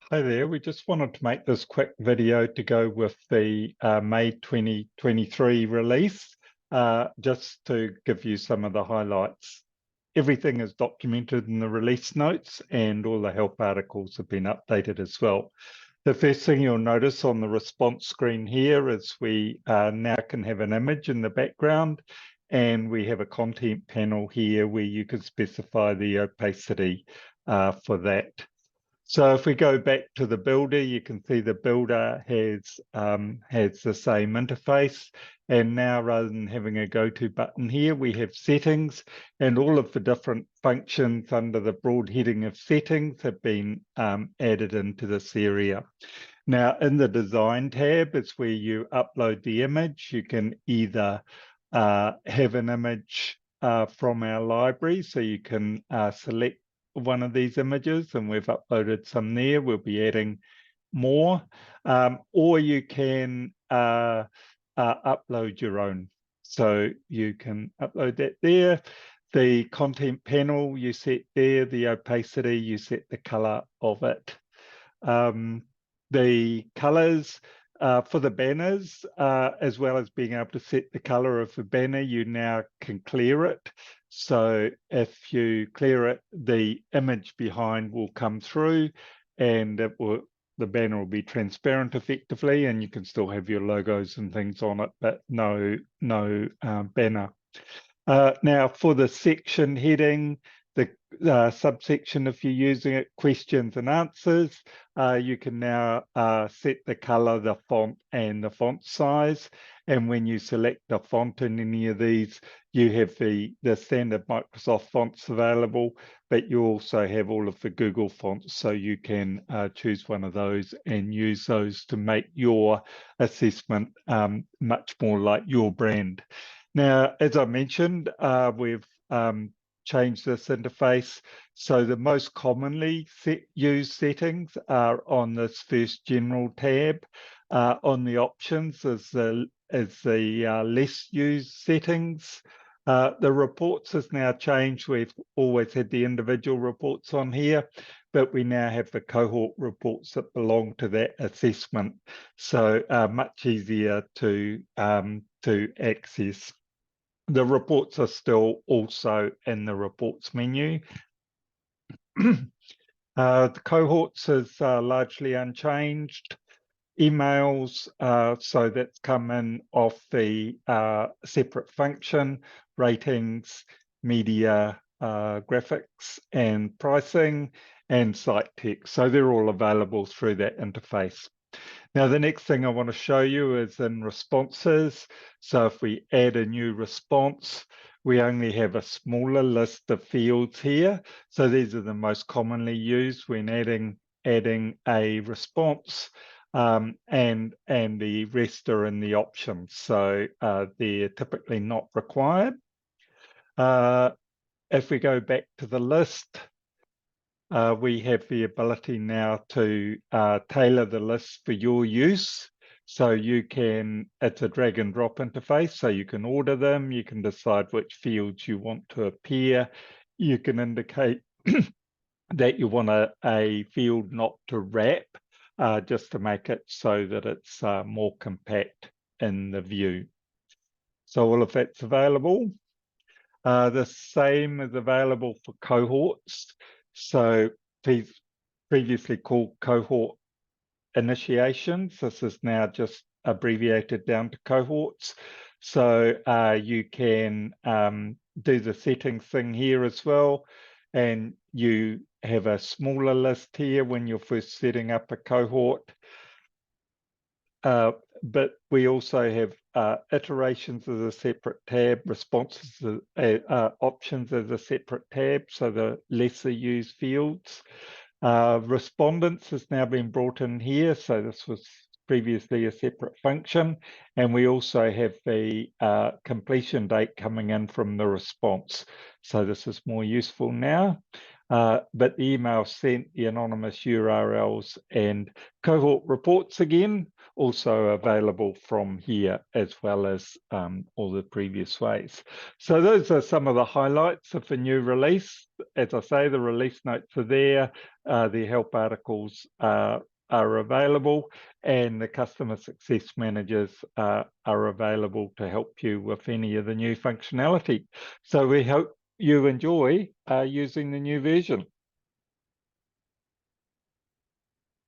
Hi there, we just wanted to make this quick video to go with the May 2023 release, just to give you some of the highlights. Everything is documented in the release notes and all the help articles have been updated as well. The first thing you'll notice on the response screen here is we now can have an image in the background, and we have a content panel here where you can specify the opacity for that. So if we go back to the builder, you can see the builder has the same interface. And now, rather than having a go-to button here, we have settings, and all of the different functions under the broad heading of settings have been added into this area. Now, in the design tab is where you upload the image. You can either have an image from our library, so you can select one of these images, and we've uploaded some there. We'll be adding more, or you can upload your own. So you can upload that there. The content panel you set there, the opacity, you set the color of it. The colors for the banners, as well as being able to set the color of the banner, you now can clear it. So if you clear it, the image behind will come through, and the banner will be transparent effectively, and you can still have your logos and things on it, but no banner. Now for the section heading, the subsection, if you're using it, questions and answers, you can now set the color, the font, and the font size. And when you select a font in any of these, you have the standard Microsoft fonts available, but you also have all of the Google fonts, so you can choose one of those and use those to make your assessment much more like your brand. Now, as I mentioned, we've change this interface. So the most commonly used settings are on this first general tab. On the options is the less used settings. The reports has now changed. We've always had the individual reports on here, but we now have the cohort reports that belong to that assessment. So much easier to access. The reports are still also in the reports menu. The cohorts is largely unchanged. Emails, so that's come in off the separate function. Ratings, media, graphics, and pricing, and site text. So they're all available through that interface. Now, the next thing I want to show you is in responses. So if we add a new response, we only have a smaller list of fields here. So these are the most commonly used when adding a response, and the rest are in the options. So they're typically not required. If we go back to the list, we have the ability now to tailor the list for your use. So you can, it's a drag and drop interface, so you can order them, you can decide which fields you want to appear, you can indicate that you want a field not to wrap, just to make it so that it's more compact in the view. So all of that's available. The same is available for cohorts. So these previously called cohort initiations, this is now just abbreviated down to cohorts. So you can do the settings thing here as well, and you have a smaller list here when you're first setting up a cohort. But we also have iterations as a separate tab, responses, options as a separate tab, so the lesser used fields. Respondents has now been brought in here, so this was previously a separate function, and we also have the completion date coming in from the response, so this is more useful now. But the email sent, the anonymous URLs, and cohort reports again also available from here, as well as all the previous ways. So those are some of the highlights of the new release. As I say, the release notes are there, the help articles are available, and the customer success managers are available to help you with any of the new functionality. So we hope you enjoy using the new version.